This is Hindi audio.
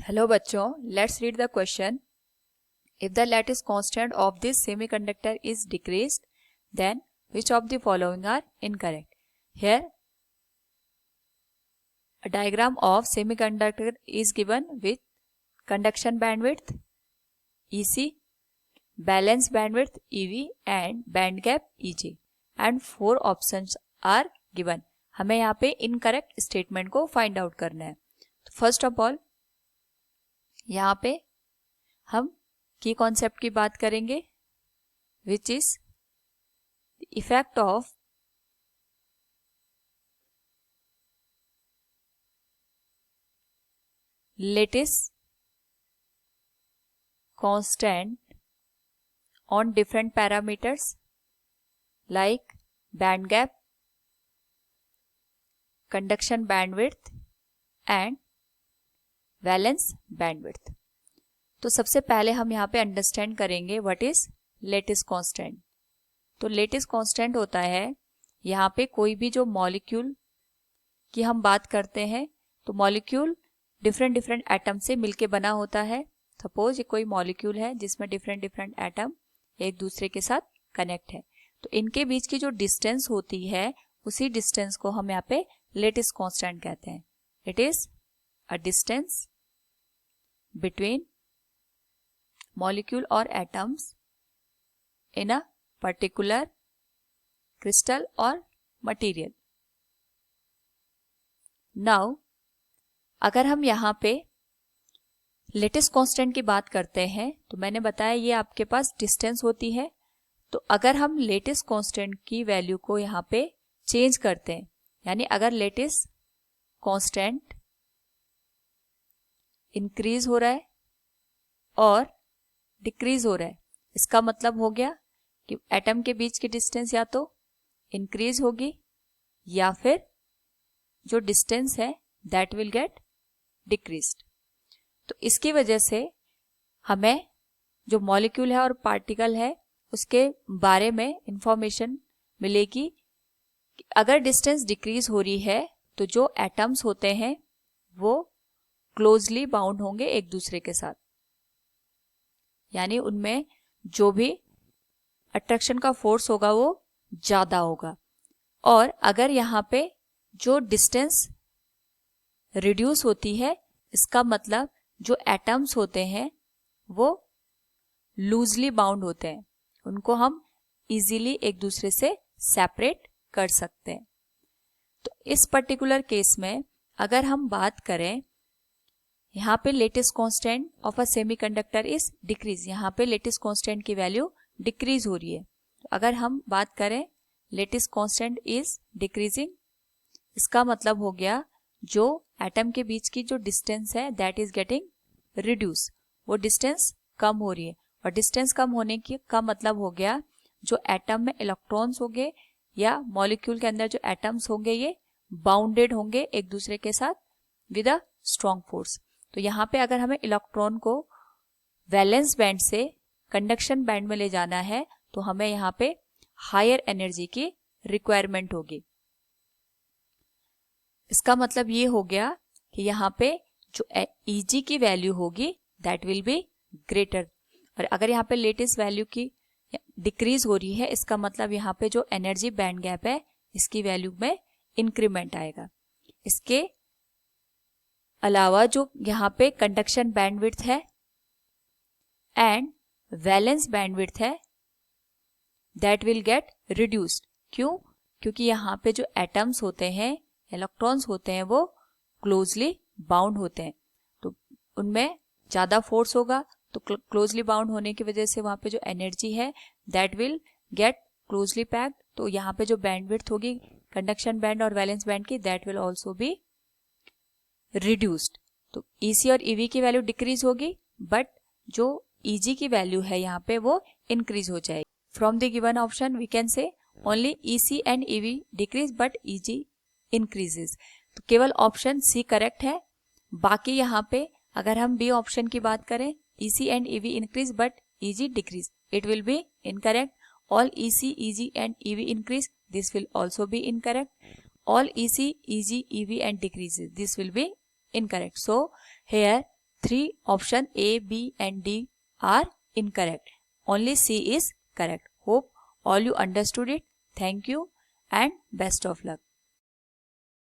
Hello बच्चों, let's read the question. If the lattice constant of this semiconductor is decreased, then which of the following are incorrect? Here, a diagram of semiconductor is given with conduction bandwidth EC, balance bandwidth EV and band gap EG and 4 options are given. हमें यहाँ पे incorrect statement को find out करना है. First of all, यहाँ पे हम की कॉन्सेप्ट की बात करेंगे which is effect of lattice constant on different parameters like band gap, conduction bandwidth and valence bandwidth. तो सबसे पहले हम यहाँ पे अंडरस्टैंड करेंगे व्हाट इज लेटिस कांस्टेंट. तो लेटिस कांस्टेंट होता है यहाँ पे कोई भी जो मॉलिक्यूल की हम बात करते हैं तो मॉलिक्यूल डिफरेंट डिफरेंट एटम से मिलके बना होता है. सपोज ये कोई मॉलिक्यूल है जिसमें डिफरेंट डिफरेंट एटम एक दूसरे के साथ कनेक्ट है, तो इनके बीच की जो डिस्टेंस होती है उसी डिस्टेंस को हम यहाँ पे लेटिस कांस्टेंट कहते हैं. It is a distance between molecule or atoms in a particular crystal or material. Now, अगर हम यहाँ पे लेटिस कांस्टेंट की बात करते हैं तो मैंने बताया ये आपके पास डिस्टेंस होती है. तो अगर हम लेटिस कांस्टेंट की वैल्यू को यहाँ पे चेंज करते हैं, यानी अगर लेटिस कांस्टेंट इंक्रीज हो रहा है और डिक्रीज हो रहा है, इसका मतलब हो गया कि एटम के बीच की डिस्टेंस या तो इंक्रीज होगी या फिर जो डिस्टेंस है दैट विल गेट डिक्रीज्ड. तो इसकी वजह से हमें जो मॉलिक्यूल है और पार्टिकल है उसके बारे में इंफॉर्मेशन मिलेगी कि अगर डिस्टेंस डिक्रीज हो रही है तो जो एटम्स होते हैं वो क्लोजली बाउंड होंगे एक दूसरे के साथ, यानी उनमें जो भी अट्रैक्शन का फोर्स होगा वो ज्यादा होगा. और अगर यहाँ पे जो डिस्टेंस रिड्यूस होती है इसका मतलब जो एटम्स होते हैं वो लूजली बाउंड होते हैं, उनको हम इजीली एक दूसरे से सेपरेट कर सकते हैं. तो इस पर्टिकुलर केस में अगर हम बात करें, यहाँ पे lattice constant of a semiconductor is decrease, यहाँ पे लेटिस कांस्टेंट की वैल्यू डिक्रीज हो रही है. तो अगर हम बात करें लेटिस कांस्टेंट इज डिक्रीजिंग, इसका मतलब हो गया जो एटम के बीच की जो डिस्टेंस है दैट इज गेटिंग रिड्यूस, वो डिस्टेंस कम हो रही है. और डिस्टेंस कम होने की का मतलब हो गया जो एटम में इलेक्ट्रॉन्स होंगे या मॉलिक्यूल के अंदर जो एटम्स होंगे ये बाउंडेड होंगे एक दूसरे के साथ विद अ स्ट्रॉन्ग फोर्स. तो यहाँ पे अगर हमें इलेक्ट्रॉन को वैलेंस बैंड से कंडक्शन बैंड में ले जाना है तो हमें यहाँ पे हायर एनर्जी की रिक्वायरमेंट होगी. इसका मतलब ये हो गया कि यहाँ पे जो Eg की वैल्यू होगी दैट विल बी ग्रेटर. और अगर यहाँ पे लेटेस्ट वैल्यू की डिक्रीज हो रही है इसका मतलब यहाँ पे जो एनर्जी बैंड गैप है इसकी वैल्यू में इंक्रीमेंट आएगा. इसके अलावा जो यहाँ पे कंडक्शन बैंडविड्थ है एंड वैलेंस बैंडविड्थ है दैट विल गेट रिड्यूस्ड. क्यों? क्योंकि यहाँ पे जो एटम्स होते हैं, इलेक्ट्रॉन्स होते हैं वो क्लोजली बाउंड होते हैं, तो उनमें ज्यादा फोर्स होगा. तो क्लोजली बाउंड होने की वजह से वहां पे जो एनर्जी है that will get closely packed. तो यहाँ पे जो बैंडविड्थ होगी कंडक्शन बैंड और वैलेंस बैंड की that will also be reduced. तो EC और EV की वैल्यू डिक्रीज होगी बट जो EG की वैल्यू है यहाँ पे वो इंक्रीज हो जाएगी. From the given option we can say only EC and EV decrease but EG increases. तो केवल ऑप्शन C करेक्ट है. बाकी यहाँ पे अगर हम B ऑप्शन की बात करें EC and EV increase but EG decrease, it will be incorrect. All EC, EG and EV increase, this will also be incorrect. All EC, EG, EV and decreases, this will be incorrect. So here 3 option A, B and D are incorrect. Only C is correct. Hope all you understood it. Thank you and best of luck.